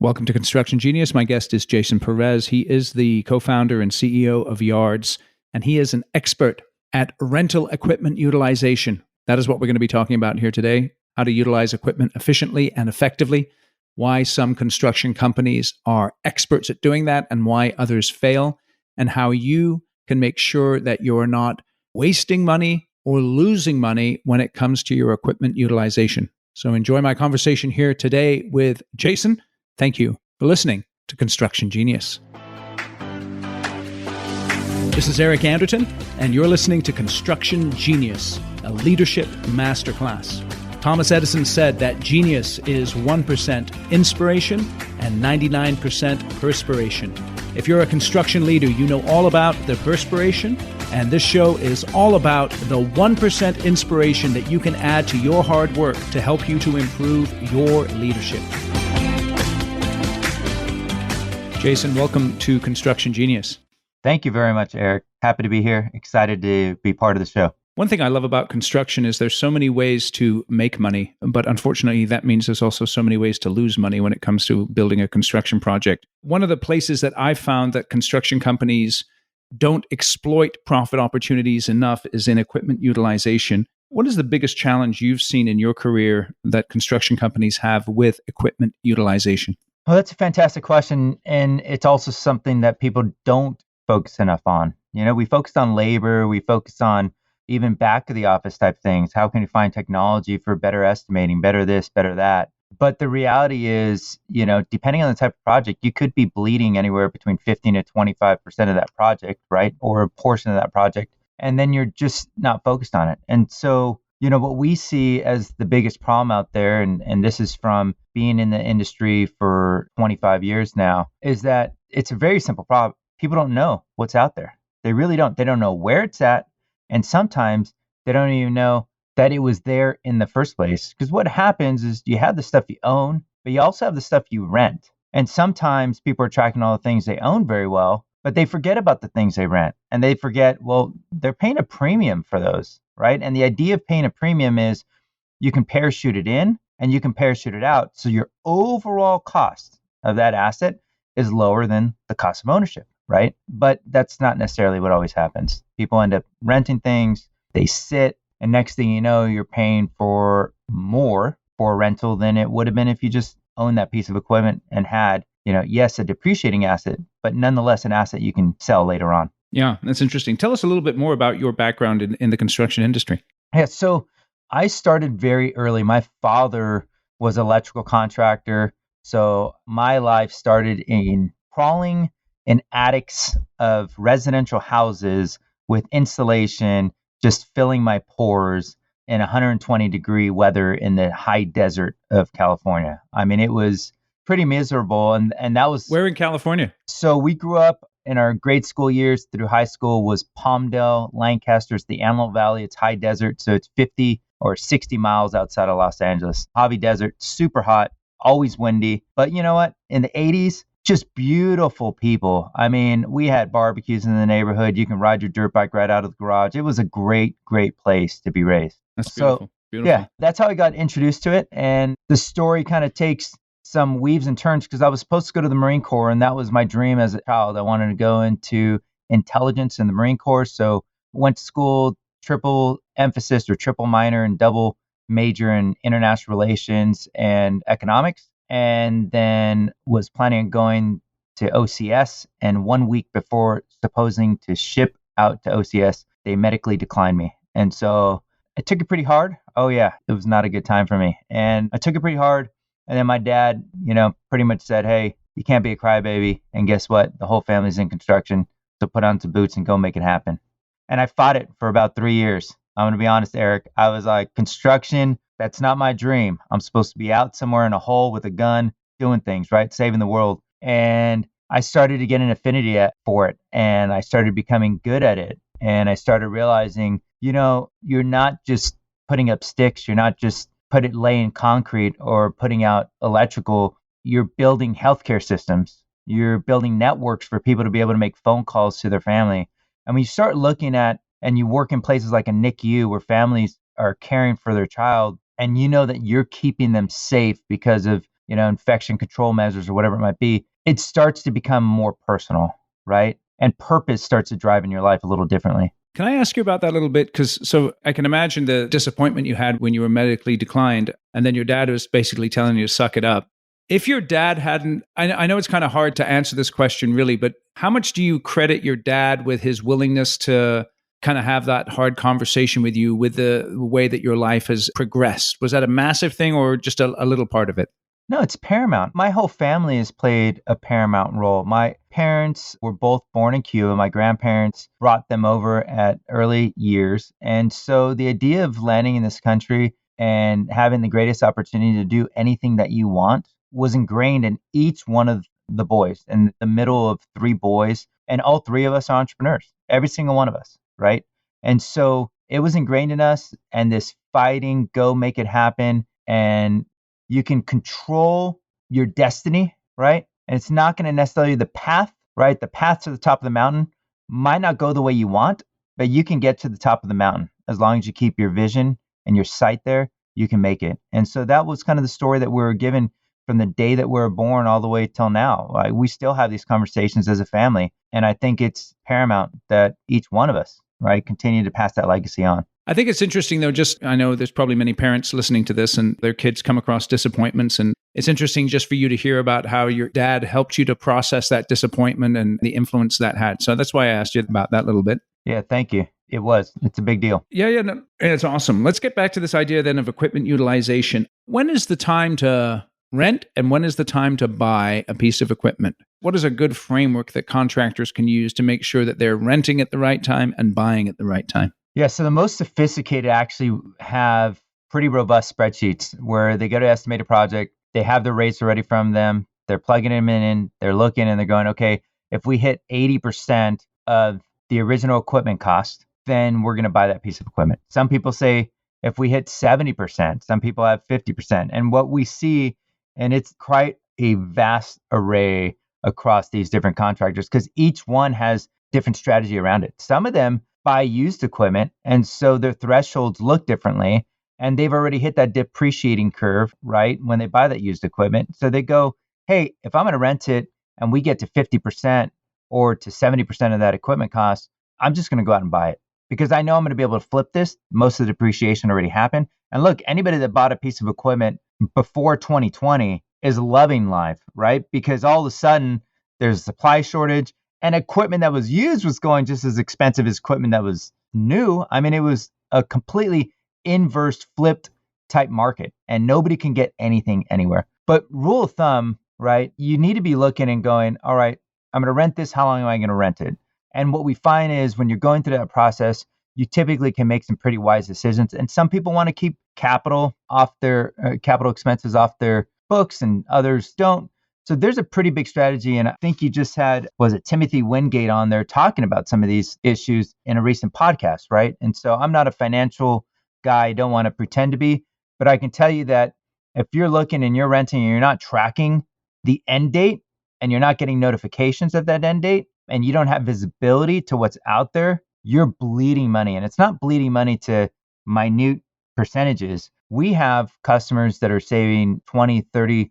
Welcome to Construction Genius. My guest is Jason Perez. He is the co-founder and CEO of Yards, and he is an expert at rental equipment utilization. That is what we're going to be talking about here today, how to utilize equipment efficiently and effectively, why some construction companies are experts at doing that and why others fail, and how you can make sure that you're not wasting money or losing money when it comes to your equipment utilization. So enjoy my conversation here today with Jason. Thank you for listening to Construction Genius. This is Eric Anderton, and you're listening to Construction Genius, a leadership masterclass. Thomas Edison said that genius is 1% inspiration and 99% perspiration. If you're a construction leader, you know all about the perspiration, and this show is all about the 1% inspiration that you can add to your hard work to help you to improve your leadership. Jason, welcome to Construction Genius. Thank you very much, Eric. Happy to be here. Excited to be part of the show. One thing I love about construction is there's so many ways to make money, but unfortunately that means there's also so many ways to lose money when it comes to building a construction project. One of the places that I've found that construction companies don't exploit profit opportunities enough is in equipment utilization. What is the biggest challenge you've seen in your career that construction companies have with equipment utilization? Well, that's a fantastic question. And it's also something that people don't focus enough on. You know, we focus on labor, we focus on even back of the office type things. How can you find technology for better estimating, better this, better that? But the reality is, you know, depending on the type of project, you could be bleeding anywhere between 15 to 25% of that project, right? Or a portion of that project. And then you're just not focused on it. And so, you know, what we see as the biggest problem out there, and this is from being in the industry for 25 years now, is that it's a very simple problem. People don't know what's out there. They really don't. They don't know where it's at. And sometimes they don't even know that it was there in the first place. Because what happens is you have the stuff you own, but you also have the stuff you rent. And sometimes people are tracking all the things they own very well, but they forget about the things they rent. And they forget, well, they're paying a premium for those, right? And the idea of paying a premium is you can parachute it in and you can parachute it out. So your overall cost of that asset is lower than the cost of ownership, right? But that's not necessarily what always happens. People end up renting things, they sit, and next thing you know, you're paying for more for a rental than it would have been if you just owned that piece of equipment and had, you know, yes, a depreciating asset, but nonetheless an asset you can sell later on. Yeah, that's interesting. Tell us a little bit more about your background in the construction industry. Yeah, so I started very early. My father was an electrical contractor. So my life started in crawling in attics of residential houses with insulation, just filling my pores in 120-degree weather in the high desert of California. I mean, it was pretty miserable. And that was... Where in California? So we grew up in our grade school years through high school was Palmdale, Lancaster. It's the Antelope Valley. It's high desert. So it's 50 or 60 miles outside of Los Angeles. Hobby Desert, super hot, always windy. But you know what? In the 80s, just beautiful people. I mean, we had barbecues in the neighborhood. You can ride your dirt bike right out of the garage. It was a great, great place to be raised. That's beautiful. So, beautiful. Yeah, that's how I got introduced to it. And the story kind of takes some weaves and turns because I was supposed to go to the Marine Corps, and that was my dream as a child. I wanted to go into intelligence in the Marine Corps. So went to school, triple emphasis or triple minor and double major in international relations and economics. And then was planning on going to OCS. And 1 week before supposing to ship out to OCS, they medically declined me. And so I took it pretty hard. Oh yeah, it was not a good time for me. And I took it pretty hard. And then my dad, you know, pretty much said, hey, you can't be a crybaby. And guess what? The whole family's in construction. So put on some boots and go make it happen. And I fought it for about 3 years. I'm going to be honest, Eric. I was like, construction, that's not my dream. I'm supposed to be out somewhere in a hole with a gun doing things, right? Saving the world. And I started to get an affinity for it. And I started becoming good at it. And I started realizing, you know, you're not just putting up sticks. You're not just laying concrete or putting out electrical. You're building healthcare systems. You're building networks for people to be able to make phone calls to their family. And when you start looking at, and you work in places like a NICU where families are caring for their child, and you know that you're keeping them safe because of infection control measures or whatever it might be, it starts to become more personal, right? And purpose starts to drive in your life a little differently. Can I ask you about that a little bit? Because so I can imagine the disappointment you had when you were medically declined, and then your dad was basically telling you to suck it up. If your dad hadn't, I know it's kind of hard to answer this question really, but how much do you credit your dad with his willingness to kind of have that hard conversation with you with the way that your life has progressed? Was that a massive thing or just a little part of it? No, it's paramount. My whole family has played a paramount role. My parents were both born in Cuba. My grandparents brought them over at early years. And so the idea of landing in this country and having the greatest opportunity to do anything that you want was ingrained in each one of the boys, in the middle of three boys. And all three of us are entrepreneurs, every single one of us, right? And so it was ingrained in us, and this fighting, go make it happen. And you can control your destiny, right? And it's not going to necessarily the path, right? The path to the top of the mountain might not go the way you want, but you can get to the top of the mountain as long as you keep your vision and your sight there. You can make it. And so that was kind of the story that we were given from the day that we were born all the way till now. We still have these conversations as a family, and I think it's paramount that each one of us, right, continue to pass that legacy on. I think it's interesting though, I know there's probably many parents listening to this and their kids come across disappointments. And it's interesting just for you to hear about how your dad helped you to process that disappointment and the influence that had. So that's why I asked you about that little bit. Yeah, thank you. It's a big deal. Yeah, no, it's awesome. Let's get back to this idea then of equipment utilization. When is the time to rent and when is the time to buy a piece of equipment? What is a good framework that contractors can use to make sure that they're renting at the right time and buying at the right time? Yeah, so the most sophisticated actually have pretty robust spreadsheets where they go to estimate a project, they have the rates already from them, they're plugging them in, they're looking and they're going, okay, if we hit 80% of the original equipment cost, then we're going to buy that piece of equipment. Some people say if we hit 70%, some people have 50%. And what we see, and it's quite a vast array across these different contractors because each one has different strategy around it. Some of them buy used equipment, and so their thresholds look differently, and they've already hit that depreciating curve, right, when they buy that used equipment. So they go, hey, if I'm going to rent it and we get to 50% or to 70% of that equipment cost, I'm just going to go out and buy it because I know I'm going to be able to flip this. Most of the depreciation already happened. And look, anybody that bought a piece of equipment before 2020 is loving life, right? Because all of a sudden there's a supply shortage. And equipment that was used was going just as expensive as equipment that was new. I mean, it was a completely inverse flipped type market and nobody can get anything anywhere. But rule of thumb, right? You need to be looking and going, all right, I'm going to rent this. How long am I going to rent it? And what we find is when you're going through that process, you typically can make some pretty wise decisions. And some people want to keep capital expenses off their books and others don't. So there's a pretty big strategy. And I think you just had, was it Timothy Wingate on there talking about some of these issues in a recent podcast, right? And so I'm not a financial guy. I don't want to pretend to be, but I can tell you that if you're looking and you're renting and you're not tracking the end date and you're not getting notifications of that end date and you don't have visibility to what's out there, you're bleeding money. And it's not bleeding money to minute percentages. We have customers that are saving 20, 30%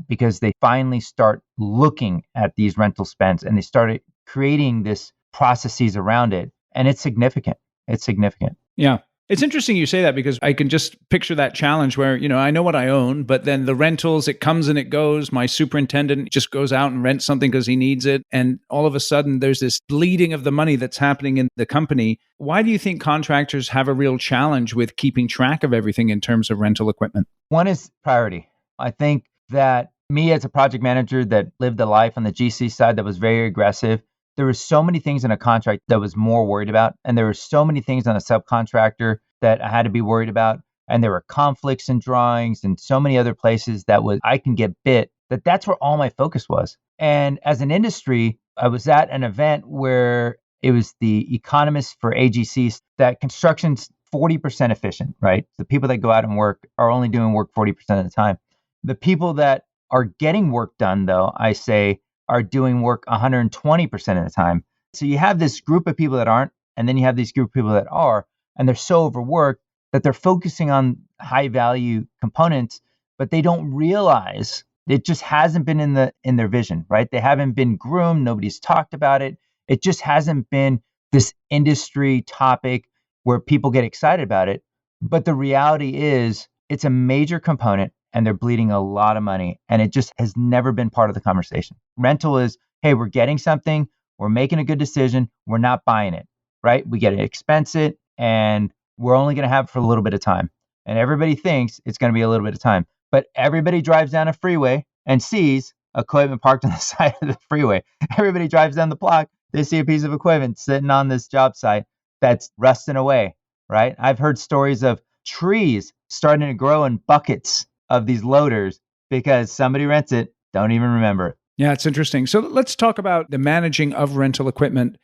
because they finally start looking at these rental spends and they started creating this processes around it. And it's significant. It's significant. Yeah. It's interesting you say that because I can just picture that challenge where, I know what I own, but then the rentals, it comes and it goes. My superintendent just goes out and rents something because he needs it. And all of a sudden there's this bleeding of the money that's happening in the company. Why do you think contractors have a real challenge with keeping track of everything in terms of rental equipment? One is priority. I think that me as a project manager that lived a life on the GC side that was very aggressive, there were so many things in a contract that was more worried about. And there were so many things on a subcontractor that I had to be worried about. And there were conflicts in drawings and so many other places I can get bit, that's where all my focus was. And as an industry, I was at an event where it was the economists for AGCs that construction's 40% efficient, right? The people that go out and work are only doing work 40% of the time. The people that are getting work done, though, I say, are doing work 120% of the time. So you have this group of people that aren't, and then you have these group of people that are, and they're so overworked that they're focusing on high value components, but they don't realize it just hasn't been in their vision, right? They haven't been groomed. Nobody's talked about it. It just hasn't been this industry topic where people get excited about it. But the reality is it's a major component and they're bleeding a lot of money. And it just has never been part of the conversation. Rental is, hey, we're getting something, we're making a good decision, we're not buying it, right? We get to expense it and we're only going to have it for a little bit of time. And everybody thinks it's going to be a little bit of time. But everybody drives down a freeway and sees equipment parked on the side of the freeway. Everybody drives down the block, they see a piece of equipment sitting on this job site that's rusting away, right? I've heard stories of trees starting to grow in buckets of these loaders because somebody rents it, don't even remember it. Yeah, it's interesting. So let's talk about the managing of rental equipment.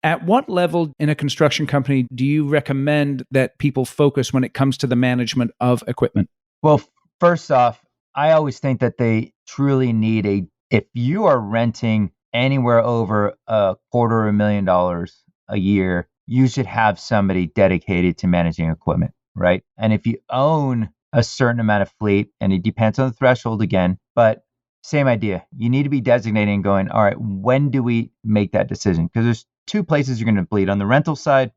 At what level in a construction company do you recommend that people focus when it comes to the management of equipment? Well, first off, I always think that they truly need if you are renting anywhere over $250,000 a year, you should have somebody dedicated to managing equipment, right? And if you own a certain amount of fleet, and it depends on the threshold again, but same idea. You need to be designating and going, all right, when do we make that decision? Because there's two places you're going to bleed. On the rental side,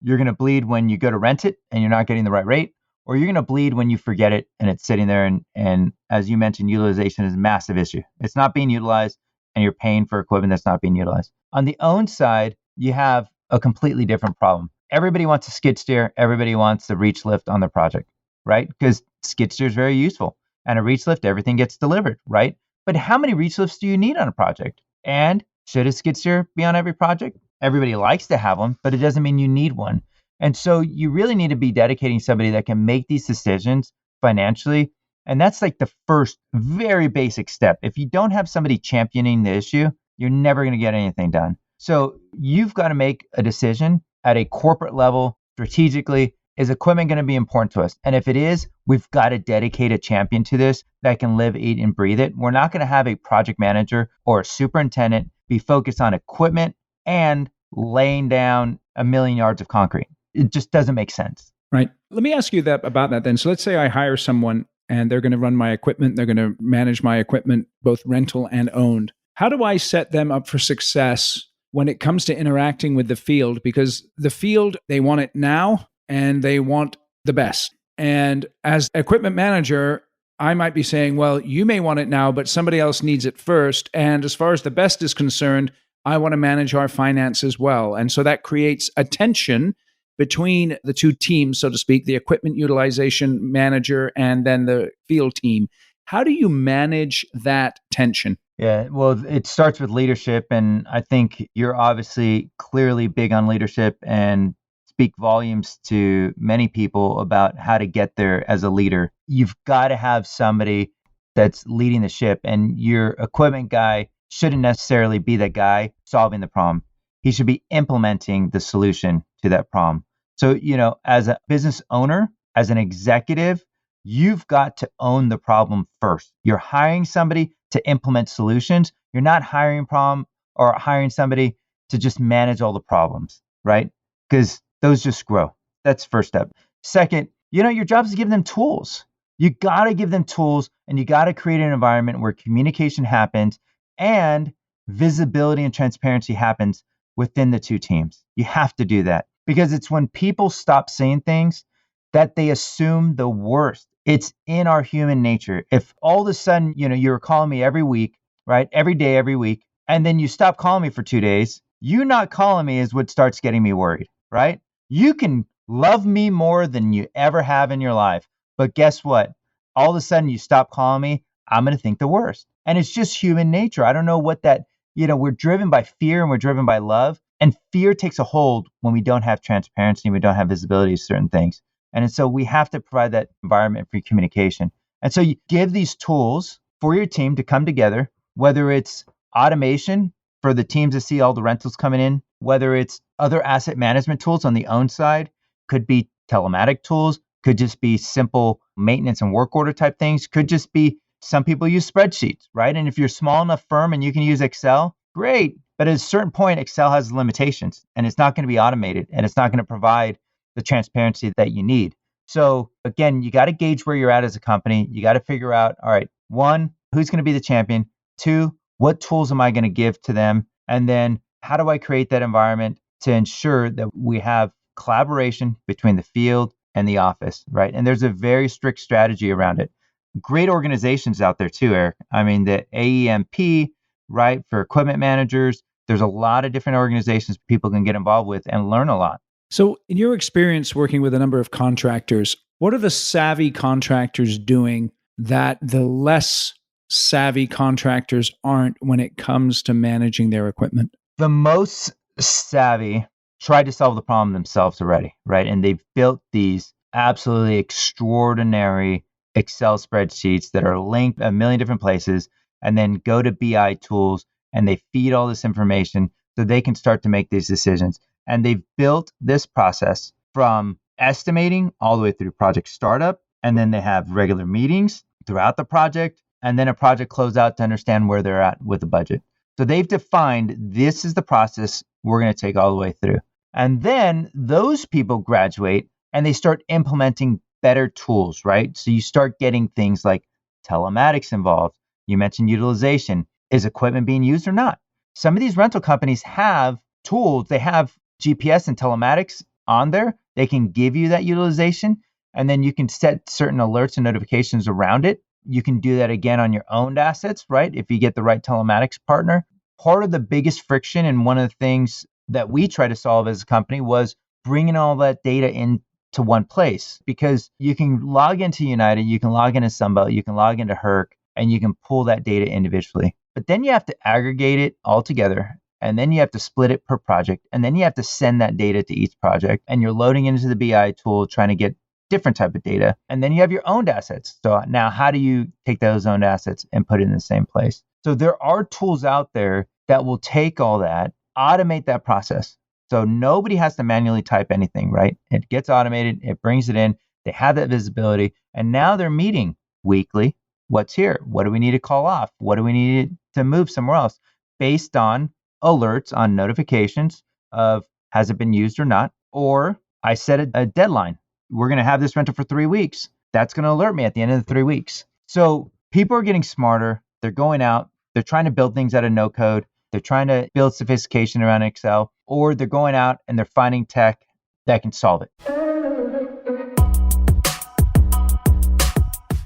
you're going to bleed when you go to rent it and you're not getting the right rate, or you're going to bleed when you forget it and it's sitting there. And as you mentioned, utilization is a massive issue. It's not being utilized and you're paying for equipment that's not being utilized. On the own side, you have a completely different problem. Everybody wants a skid steer. Everybody wants the reach lift on the project, right? Because skid steer is very useful. And a reach lift, everything gets delivered, right? But how many reach lifts do you need on a project? And should a skid steer be on every project? Everybody likes to have one, but it doesn't mean you need one. And so you really need to be dedicating somebody that can make these decisions financially. And that's like the first very basic step. If you don't have somebody championing the issue, you're never going to get anything done. So you've got to make a decision at a corporate level strategically. Is equipment going to be important to us? And if it is, we've got to dedicate a champion to this that can live, eat, and breathe it. We're not going to have a project manager or a superintendent be focused on equipment and laying down 1,000,000 yards of concrete. It just doesn't make sense. Right. Let me ask you about that then. So let's say I hire someone and they're going to run my equipment. They're going to manage my equipment, both rental and owned. How do I set them up for success when it comes to interacting with the field? Because the field, they want it now and they want the best. And as equipment manager, I might be saying, well, you may want it now, but somebody else needs it first. And as far as the best is concerned, I want to manage our finance as well. And so that creates a tension between the two teams, so to speak, the equipment utilization manager and then the field team. How do you manage that tension? Yeah, well, it starts with leadership. And I think you're obviously clearly big on leadership and speak volumes to many people about how to get there as a leader. You've got to have somebody that's leading the ship, and your equipment guy shouldn't necessarily be the guy solving the problem. He should be implementing the solution to that problem. So, as a business owner, as an executive, you've got to own the problem first. You're hiring somebody to implement solutions. You're not hiring somebody to just manage all the problems, right? Because those just grow. That's the first step. Second, your job is to give them tools. You got to give them tools, and you got to create an environment where communication happens and visibility and transparency happens within the two teams. You have to do that, because it's when people stop saying things that they assume the worst. It's in our human nature. If all of a sudden, you're calling me every week, right? Every day, every week, and then you stop calling me for 2 days, you not calling me is what starts getting me worried, right? You can love me more than you ever have in your life. But guess what? All of a sudden you stop calling me, I'm going to think the worst. And it's just human nature. I don't know what that, we're driven by fear and we're driven by love. And fear takes a hold when we don't have transparency and we don't have visibility of certain things. And so we have to provide that environment for communication. And so you give these tools for your team to come together, whether it's automation for the teams to see all the rentals coming in, whether it's other asset management tools on the own side, could be telematic tools, could just be simple maintenance and work order type things, could just be, some people use spreadsheets, right? And if you're a small enough firm and you can use Excel, great. But at a certain point, Excel has limitations and it's not going to be automated and it's not going to provide the transparency that you need. So again, you got to gauge where you're at as a company. You got to figure out, all right, one, who's going to be the champion? Two, what tools am I going to give to them? And then how do I create that environment to ensure that we have collaboration between the field and the office, right? And there's a very strict strategy around it. Great organizations out there too, Eric. I mean, the AEMP, right, for equipment managers, there's a lot of different organizations people can get involved with and learn a lot. So, in your experience working with a number of contractors, what are the savvy contractors doing that the less savvy contractors aren't when it comes to managing their equipment? The most savvy tried to solve the problem themselves already, right? And they've built these absolutely extraordinary Excel spreadsheets that are linked a million different places, and then go to BI tools and they feed all this information so they can start to make these decisions. And they've built this process from estimating all the way through project startup. And then they have regular meetings throughout the project, and then a project closeout to understand where they're at with the budget. So they've defined this is the process we're going to take all the way through. And then those people graduate and they start implementing better tools, right? So you start getting things like telematics involved. You mentioned utilization. Is equipment being used or not? Some of these rental companies have tools. They have GPS and telematics on there. They can give you that utilization, and then you can set certain alerts and notifications around it. You can do that again on your owned assets, right? If you get the right telematics partner. Part of the biggest friction, and one of the things that we try to solve as a company, was bringing all that data into one place, because you can log into United, you can log into Sunbelt, you can log into Herc, and you can pull that data individually. But then you have to aggregate it all together, and then you have to split it per project, and then you have to send that data to each project, and you're loading into the BI tool trying to get different type of data. And then you have your owned assets. So now how do you take those owned assets and put it in the same place? So there are tools out there that will take all that, automate that process. So nobody has to manually type anything, right? It gets automated, it brings it in, they have that visibility, and now they're meeting weekly. What's here? What do we need to call off? What do we need to move somewhere else? Based on alerts, on notifications of has it been used or not? Or I set a deadline. We're going to have this rental for 3 weeks. That's going to alert me at the end of the 3 weeks. So people are getting smarter. They're going out. They're trying to build things out of no code. They're trying to build sophistication around Excel, or they're going out and they're finding tech that can solve it.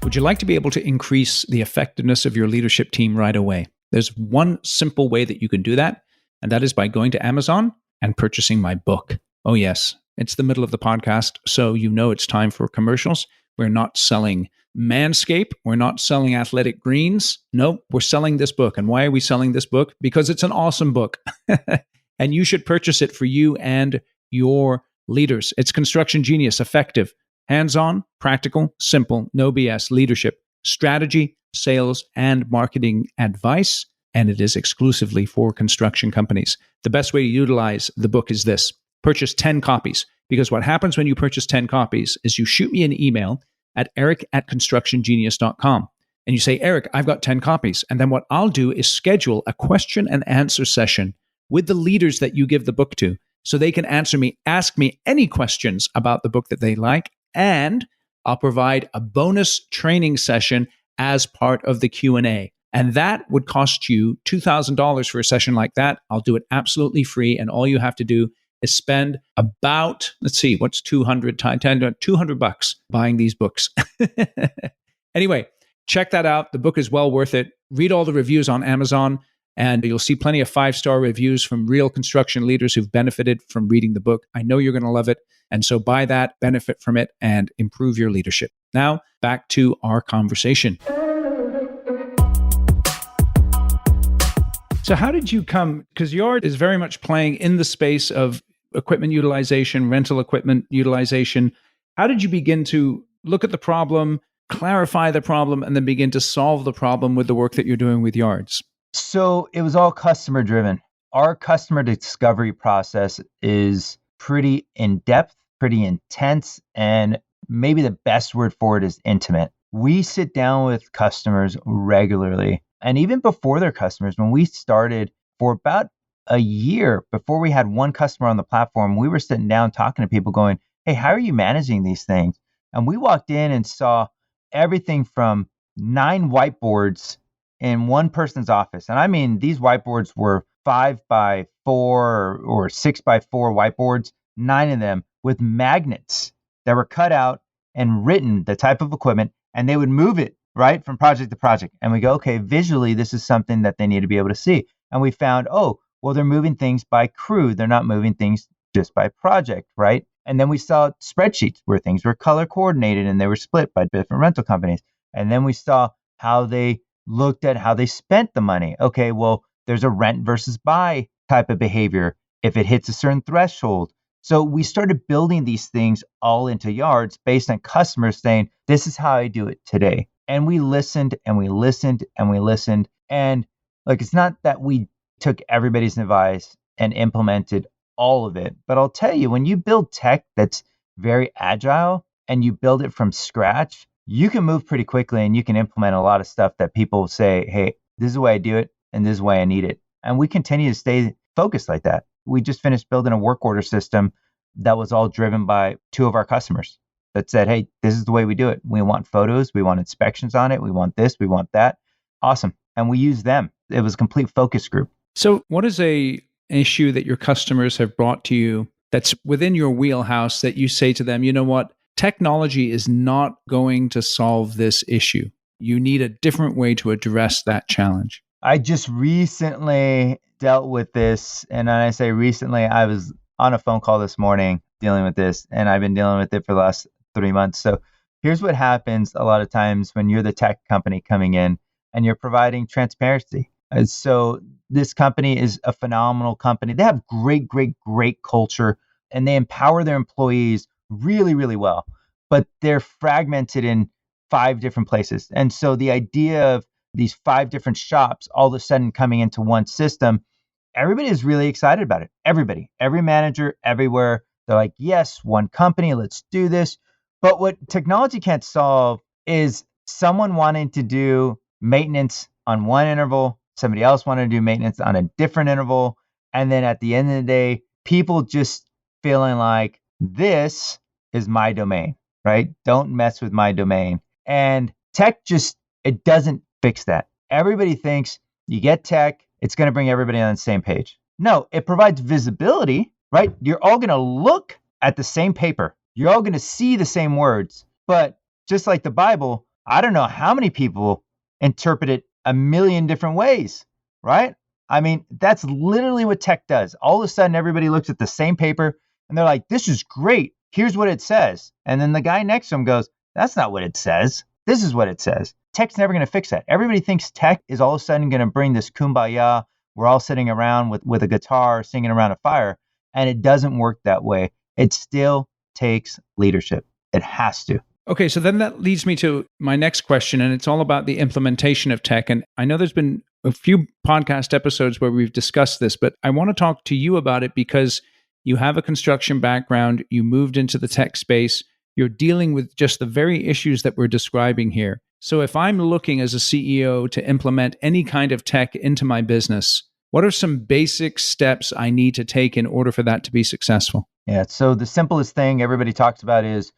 Would you like to be able to increase the effectiveness of your leadership team right away? There's one simple way that you can do that, and that is by going to Amazon and purchasing my book. Oh, yes, it's the middle of the podcast, so you know it's time for commercials. We're not selling Manscaped. We're not selling Athletic Greens. No, we're selling this book. And why are we selling this book? Because it's an awesome book. And you should purchase it for you and your leaders. It's Construction Genius, effective, hands-on, practical, simple, no BS leadership, strategy, sales, and marketing advice. And it is exclusively for construction companies. The best way to utilize the book is this. Purchase 10 copies. Because what happens when you purchase 10 copies is you shoot me an email at eric@constructiongenius.com. And you say, Eric, I've got 10 copies. And then what I'll do is schedule a question and answer session with the leaders that you give the book to, so they can ask me any questions about the book that they like. And I'll provide a bonus training session as part of the Q&A. And that would cost you $2,000 for a session like that. I'll do it absolutely free. And all you have to do is spend about, let's see, what's 200 times 10, $200 buying these books. Anyway, check that out. The book is well worth it. Read all the reviews on Amazon, and you'll see plenty of 5-star reviews from real construction leaders who've benefited from reading the book. I know you're going to love it. And so buy that, benefit from it, and improve your leadership. Now, back to our conversation. So how did you come, because Yard is very much playing in the space of equipment utilization, rental equipment utilization. How did you begin to look at the problem, clarify the problem, and then begin to solve the problem with the work that you're doing with Yards? So it was all customer driven. Our customer discovery process is pretty in-depth, pretty intense, and maybe the best word for it is intimate. We sit down with customers regularly. And even before they're customers, when we started, for about a year before we had one customer on the platform, we were sitting down talking to people going, hey, how are you managing these things? And we walked in and saw everything from 9 whiteboards in one person's office. And I mean, these whiteboards were 5x4 or 6x4 whiteboards, 9 of them with magnets that were cut out and written the type of equipment, and they would move it right from project to project. And we go, okay, visually, this is something that they need to be able to see. And we found, oh, well, they're moving things by crew. They're not moving things just by project, right? And then we saw spreadsheets where things were color coordinated and they were split by different rental companies. And then we saw how they looked at how they spent the money. Okay, well, there's a rent versus buy type of behavior if it hits a certain threshold. So we started building these things all into Yards based on customers saying, this is how I do it today. And we listened and we listened and we listened. And like, it's not that we took everybody's advice and implemented all of it. But I'll tell you, when you build tech that's very agile and you build it from scratch, you can move pretty quickly and you can implement a lot of stuff that people say, hey, this is the way I do it and this is the way I need it. And we continue to stay focused like that. We just finished building a work order system that was all driven by 2 of our customers that said, hey, this is the way we do it. We want photos. We want inspections on it. We want this. We want that. Awesome. And we use them. It was a complete focus group. So what is a issue that your customers have brought to you that's within your wheelhouse that you say to them, you know what, technology is not going to solve this issue. You need a different way to address that challenge. I just recently dealt with this. And when I say recently, I was on a phone call this morning dealing with this, and I've been dealing with it for the last 3 months. So here's what happens a lot of times when you're the tech company coming in and you're providing transparency. And so this company is a phenomenal company. They have great, great, great culture, and they empower their employees really, really well. But they're fragmented in 5 different places. And so the idea of these 5 different shops all of a sudden coming into one system, everybody is really excited about it. Everybody, every manager, everywhere, they're like, yes, one company, let's do this. But what technology can't solve is someone wanting to do maintenance on one interval, somebody else wanting to do maintenance on a different interval. And then at the end of the day, people just feeling like this is my domain, right? Don't mess with my domain. And tech just, it doesn't fix that. Everybody thinks you get tech, it's going to bring everybody on the same page. No, it provides visibility, right? You're all going to look at the same paper. You're all going to see the same words. But just like the Bible, I don't know how many people interpret it a million different ways, right? I mean, that's literally what tech does. All of a sudden, everybody looks at the same paper and they're like, this is great. Here's what it says. And then the guy next to him goes, that's not what it says. This is what it says. Tech's never going to fix that. Everybody thinks tech is all of a sudden going to bring this kumbaya. We're all sitting around with a guitar, singing around a fire. And it doesn't work that way. It still takes leadership. It has to. Okay, so then that leads me to my next question, and it's all about the implementation of tech. And I know there's been a few podcast episodes where we've discussed this, but I want to talk to you about it because you have a construction background, you moved into the tech space, you're dealing with just the very issues that we're describing here. So if I'm looking as a CEO to implement any kind of tech into my business, what are some basic steps I need to take in order for that to be successful? Yeah, so the simplest thing everybody talks about is,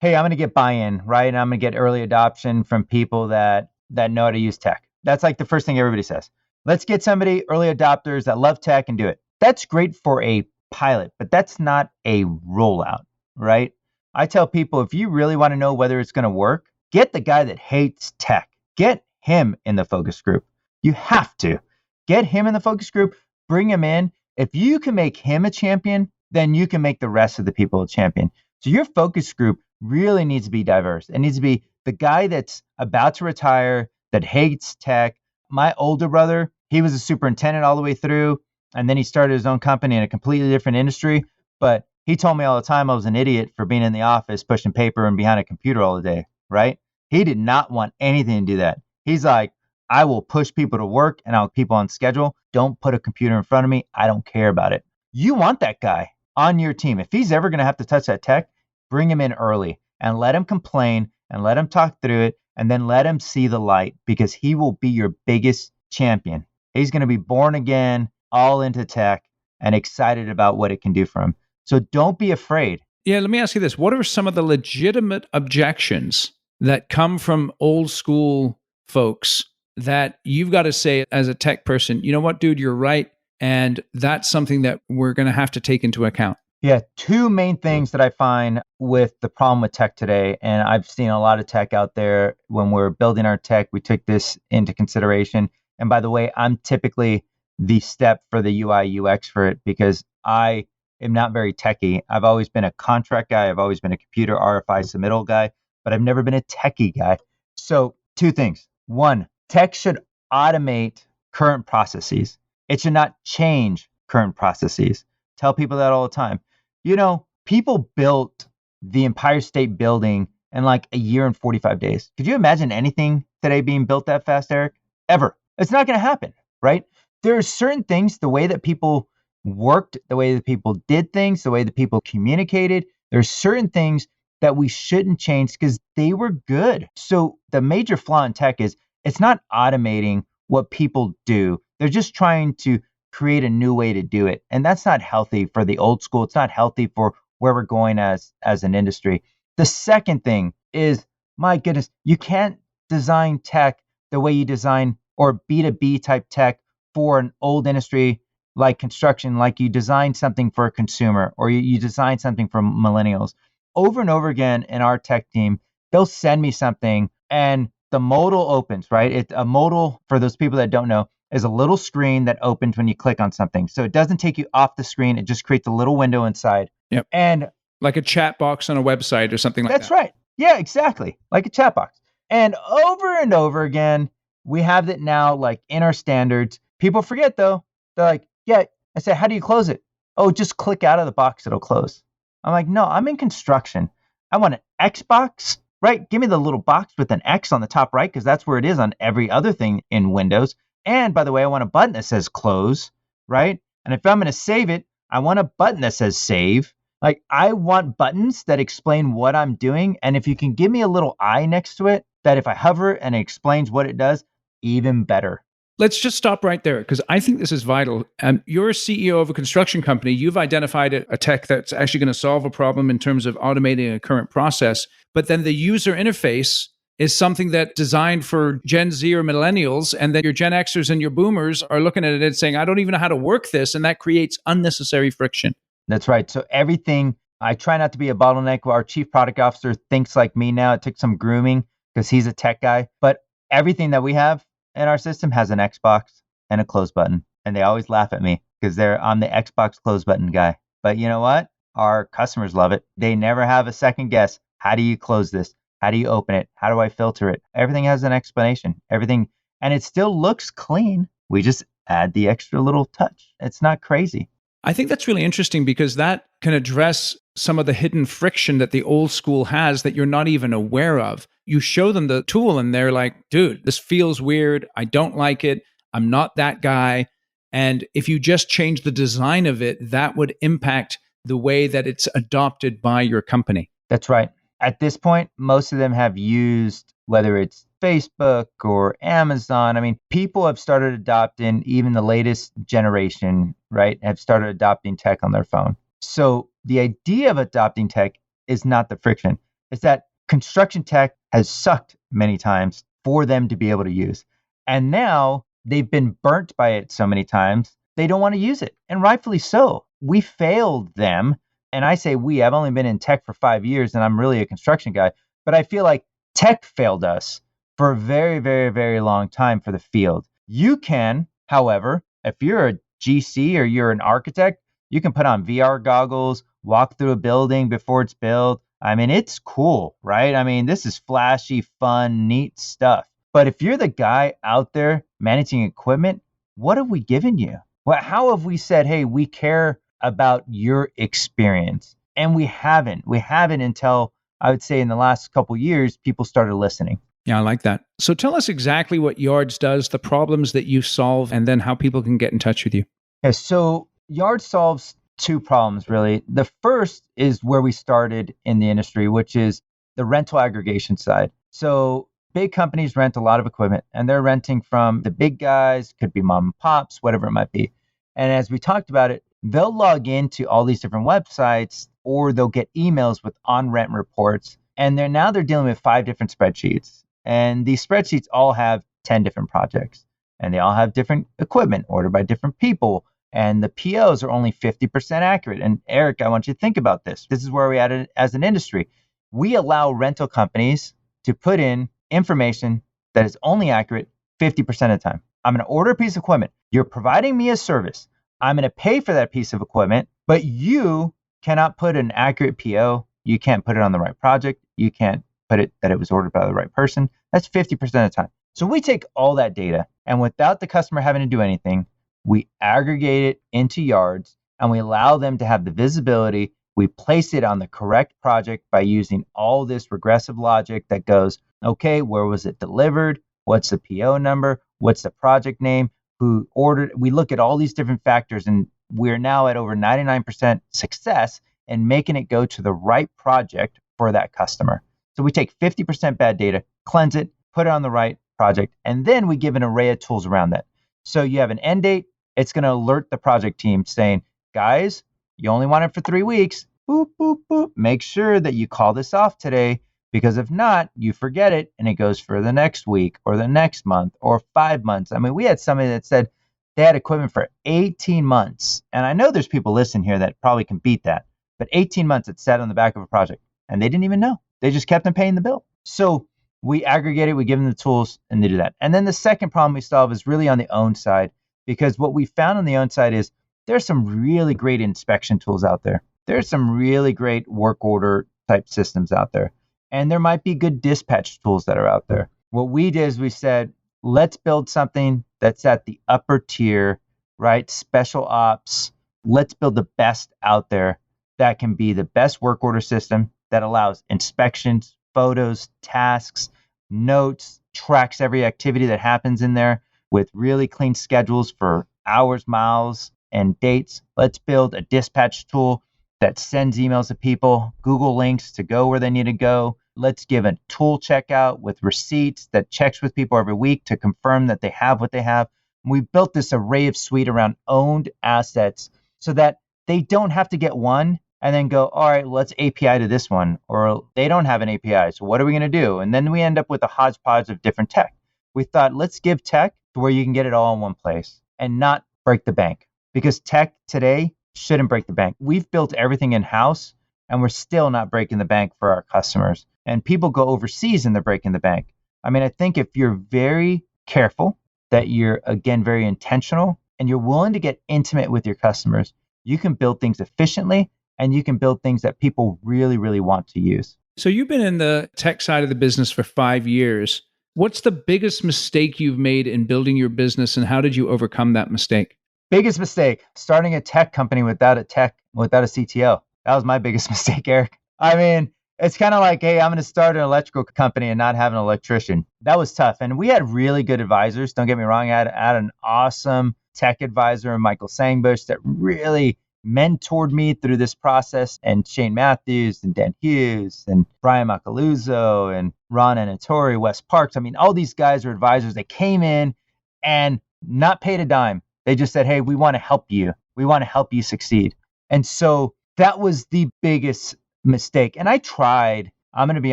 hey, I'm going to get buy-in, right? And I'm going to get early adoption from people that know how to use tech. That's like the first thing everybody says. Let's get somebody, early adopters that love tech and do it. That's great for a pilot, but that's not a rollout, right? I tell people, if you really want to know whether it's going to work, get the guy that hates tech. Get him in the focus group. You have to. Get him in the focus group, bring him in. If you can make him a champion, then you can make the rest of the people a champion. So your focus group really needs to be diverse. It needs to be the guy that's about to retire, that hates tech. My older brother, he was a superintendent all the way through, and then he started his own company in a completely different industry. But he told me all the time I was an idiot for being in the office, pushing paper and behind a computer all the day, right? He did not want anything to do that. He's like, I will push people to work and I'll keep people on schedule. Don't put a computer in front of me. I don't care about it. You want that guy on your team. If he's ever going to have to touch that tech, bring him in early and let him complain and let him talk through it and then let him see the light because he will be your biggest champion. He's going to be born again, all into tech and excited about what it can do for him. So don't be afraid. Yeah, let me ask you this. What are some of the legitimate objections that come from old school folks that you've got to say as a tech person, you know what, dude, you're right. And that's something that we're going to have to take into account? Yeah, two main things that I find with the problem with tech today, and I've seen a lot of tech out there. When we're building our tech, we took this into consideration. And by the way, I'm typically the step for the UI UX for it because I am not very techy. I've always been a contract guy. I've always been a computer RFI submittal guy, but I've never been a techie guy. So two things. One, tech should automate current processes. It should not change current processes. Tell people that all the time. You know, people built the Empire State Building in like a year and 45 days. Could you imagine anything today being built that fast, Eric? Ever. It's not going to happen, right? There are certain things, the way that people worked, the way that people did things, the way that people communicated. There's certain things that we shouldn't change because they were good. So the major flaw in tech is it's not automating what people do. They're just trying to create a new way to do it. And that's not healthy for the old school. It's not healthy for where we're going as an industry. The second thing is, my goodness, you can't design tech the way you design or B2B type tech for an old industry like construction, like you design something for a consumer or you design something for millennials. Over and over again in our tech team, they'll send me something and the modal opens, right? A modal, for those people that don't know, is a little screen that opens when you click on something. So it doesn't take you off the screen. It just creates a little window inside. Yep. And like a chat box on a website or something like that. That's right. Yeah, exactly. Like a chat box. And over again, we have it now like in our standards. People forget though. They're like, yeah. I say, how do you close it? Oh, just click out of the box. It'll close. I'm like, no, I'm in construction. I want an Xbox, right? Give me the little box with an X on the top right, because that's where it is on every other thing in Windows. And by the way, I want a button that says close, right? And if I'm going to save it, I want a button that says save. Like, I want buttons that explain what I'm doing. And if you can give me a little eye next to it, that if I hover and it explains what it does, even better. Let's just stop right there because I think this is vital. You're a CEO of a construction company. You've identified a tech that's actually going to solve a problem in terms of automating a current process. But then the user interface is something that designed for Gen Z or millennials, and then your Gen Xers and your boomers are looking at it and saying, I don't even know how to work this. And that creates unnecessary friction. That's right. So everything, I try not to be a bottleneck. Our chief product officer thinks like me now. It took some grooming because he's a tech guy. But everything that we have in our system has an Xbox and a close button. And they always laugh at me because I'm the Xbox close button guy. But you know what? Our customers love it. They never have a second guess. How do you close this? How do you open it? How do I filter it? Everything has an explanation. Everything. And it still looks clean. We just add the extra little touch. It's not crazy. I think that's really interesting because that can address some of the hidden friction that the old school has that you're not even aware of. You show them the tool and they're like, dude, this feels weird. I don't like it. I'm not that guy. And if you just change the design of it, that would impact the way that it's adopted by your company. That's right. At this point, most of them have used, whether it's Facebook or Amazon. I mean, people have started adopting, even the latest generation, right, have started adopting tech on their phone. So the idea of adopting tech is not the friction. It's that construction tech has sucked many times for them to be able to use. And now they've been burnt by it so many times, they don't want to use it. And rightfully so. We failed them. And I say we, I've only been in tech for 5 years and I'm really a construction guy. But I feel like tech failed us for a very, very, very long time for the field. You can, however, if you're a GC or you're an architect, you can put on VR goggles, walk through a building before it's built. I mean, it's cool, right? I mean, this is flashy, fun, neat stuff. But if you're the guy out there managing equipment, what have we given you? Well, how have we said, hey, we care about your experience? And we haven't. We haven't until, I would say, in the last couple of years, people started listening. Yeah, I like that. So tell us exactly what Yards does, the problems that you solve, and then how people can get in touch with you. Yeah, so Yards solves two problems, really. The first is where we started in the industry, which is the rental aggregation side. So big companies rent a lot of equipment, and they're renting from the big guys, could be mom and pops, whatever it might be. And as we talked about it, they'll log into all these different websites or they'll get emails with on-rent reports. And they're dealing with 5 different spreadsheets. And these spreadsheets all have 10 different projects. And they all have different equipment ordered by different people. And the POs are only 50% accurate. And Eric, I want you to think about this. This is where we're at as an industry. We allow rental companies to put in information that is only accurate 50% of the time. I'm going to order a piece of equipment. You're providing me a service. I'm going to pay for that piece of equipment, but you cannot put an accurate PO. You can't put it on the right project. You can't put it that it was ordered by the right person. That's 50% of the time. So we take all that data, and without the customer having to do anything, we aggregate it into yards, and we allow them to have the visibility. We place it on the correct project by using all this regressive logic that goes, okay, where was it delivered? What's the PO number? What's the project name? Who ordered? We look at all these different factors, and we're now at over 99% success in making it go to the right project for that customer. So we take 50% bad data, cleanse it, put it on the right project, and then we give an array of tools around that. So you have an end date. It's going to alert the project team saying, guys, you only want it for 3 weeks. Boop, boop, boop. Make sure that you call this off today, because if not, you forget it and it goes for the next week or the next month or 5 months. I mean, we had somebody that said they had equipment for 18 months. And I know there's people listening here that probably can beat that, but 18 months it sat on the back of a project and they didn't even know. They just kept on paying the bill. So we aggregate it, we give them the tools, and they do that. And then the second problem we solve is really on the own side, because what we found on the own side is there's some really great inspection tools out there. There's some really great work order type systems out there. And there might be good dispatch tools that are out there. What we did is we said, let's build something that's at the upper tier, right? Special ops. Let's build the best out there that can be the best work order system that allows inspections, photos, tasks, notes, tracks every activity that happens in there with really clean schedules for hours, miles, and dates. Let's build a dispatch tool that sends emails to people, Google links to go where they need to go. Let's give a tool checkout with receipts that checks with people every week to confirm that they have what they have. And we built this array of suite around owned assets so that they don't have to get one and then go, all right, let's API to this one, or they don't have an API. So what are we going to do? And then we end up with a hodgepodge of different tech. We thought, let's give tech to where you can get it all in one place and not break the bank, because tech today shouldn't break the bank. We've built everything in-house and we're still not breaking the bank for our customers. And people go overseas and they're breaking the bank. I mean, I think if you're very careful, that you're, again, very intentional, and you're willing to get intimate with your customers, you can build things efficiently and you can build things that people really, really want to use. So you've been in the tech side of the business for 5 years. What's the biggest mistake you've made in building your business, and how did you overcome that mistake? Biggest mistake, starting a tech company without a CTO. That was my biggest mistake, Eric. I mean, it's kind of like, hey, I'm going to start an electrical company and not have an electrician. That was tough. And we had really good advisors. Don't get me wrong. I had an awesome tech advisor, Michael Sangbush, that really mentored me through this process, and Shane Matthews and Dan Hughes and Brian Macaluso and Ron Anatori, Wes Parks. I mean, all these guys are advisors that came in and not paid a dime. They just said, hey, we want to help you. We want to help you succeed. And so that was the biggest mistake. And I tried, I'm going to be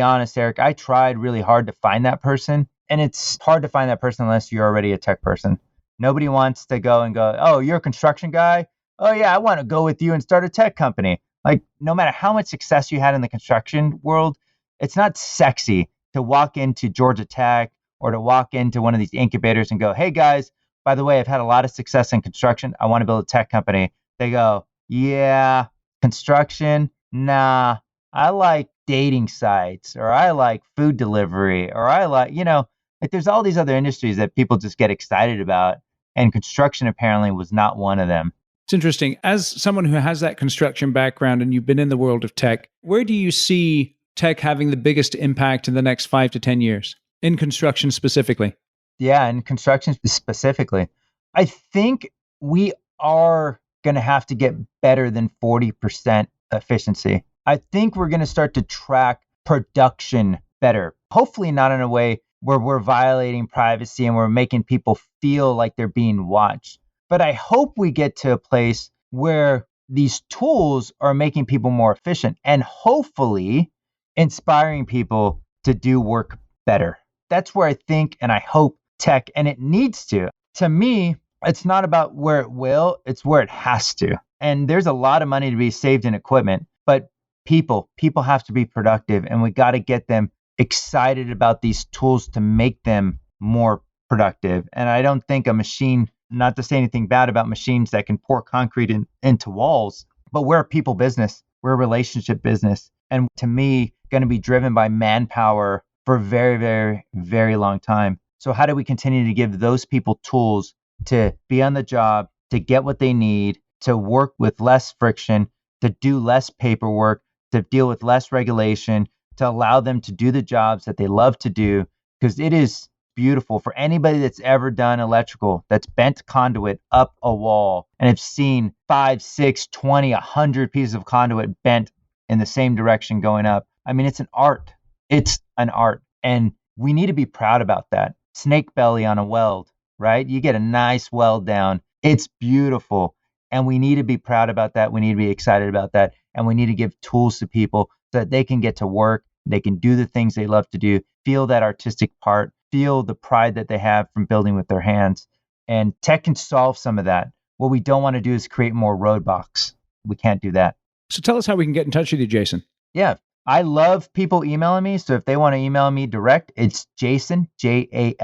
honest, Eric, I tried really hard to find that person. And it's hard to find that person unless you're already a tech person. Nobody wants to go, oh, you're a construction guy? Oh, yeah, I want to go with you and start a tech company. Like, no matter how much success you had in the construction world, it's not sexy to walk into Georgia Tech or to walk into one of these incubators and go, hey, guys, by the way, I've had a lot of success in construction. I want to build a tech company. They go, yeah, construction? Nah, I like dating sites, or I like food delivery, or I like, like there's all these other industries that people just get excited about. And construction apparently was not one of them. It's interesting. As someone who has that construction background and you've been in the world of tech, where do you see tech having the biggest impact in the next 5 to 10 years in construction specifically? Yeah, in construction specifically, I think we are going to have to get better than 40% efficiency. I think we're going to start to track production better. Hopefully not in a way where we're violating privacy and we're making people feel like they're being watched. But I hope we get to a place where these tools are making people more efficient and hopefully inspiring people to do work better. That's where I think and I hope tech, and it needs to me, it's not about where it will, it's where it has to. And there's a lot of money to be saved in equipment, but people have to be productive, and we got to get them excited about these tools to make them more productive. And I don't think a machine, not to say anything bad about machines that can pour concrete into walls, but we're a people business, we're a relationship business. And to me, going to be driven by manpower for a very, very, very long time. So how do we continue to give those people tools to be on the job, to get what they need, to work with less friction, to do less paperwork, to deal with less regulation, to allow them to do the jobs that they love to do? Because it is beautiful for anybody that's ever done electrical, that's bent conduit up a wall and have seen 5, 6, 20, 100 pieces of conduit bent in the same direction going up. I mean, it's an art. It's an art. And we need to be proud about that. Snake belly on a weld, right? You get a nice weld down. It's beautiful. And we need to be proud about that. We need to be excited about that. And we need to give tools to people so that they can get to work. They can do the things they love to do, feel that artistic part, feel the pride that they have from building with their hands. And tech can solve some of that. What we don't want to do is create more roadblocks. We can't do that. So tell us how we can get in touch with you, Jason. Yeah, I love people emailing me. So if they want to email me direct, it's Jason, Jason,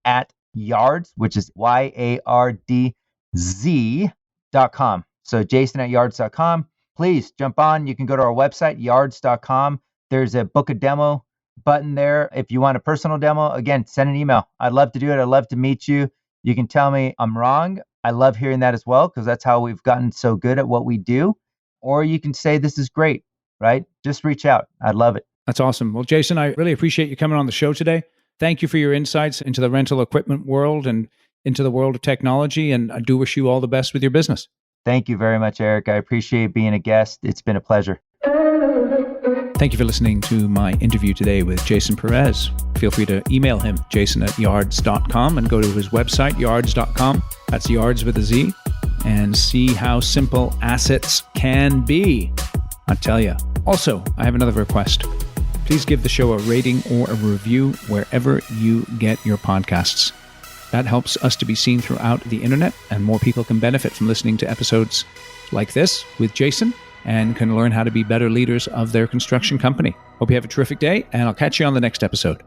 at yards, which is YARDZ.com. So Jason at yards.com. Please jump on. You can go to our website, yards.com. There's a book a demo button there. If you want a personal demo, again, send an email. I'd love to do it. I'd love to meet you. You can tell me I'm wrong. I love hearing that as well, because that's how we've gotten so good at what we do. Or you can say, this is great, right? Just reach out. I'd love it. That's awesome. Well, Jason, I really appreciate you coming on the show today. Thank you for your insights into the rental equipment world and into the world of technology. And I do wish you all the best with your business. Thank you very much, Eric. I appreciate being a guest. It's been a pleasure. Thank you for listening to my interview today with Jason Perez. Feel free to email him, jason@yards.com, and go to his website, yards.com. That's yards with a Z, and see how simple assets can be. I tell you. Also, I have another request. Please give the show a rating or a review wherever you get your podcasts. That helps us to be seen throughout the internet, and more people can benefit from listening to episodes like this with Jason and can learn how to be better leaders of their construction company. Hope you have a terrific day, and I'll catch you on the next episode.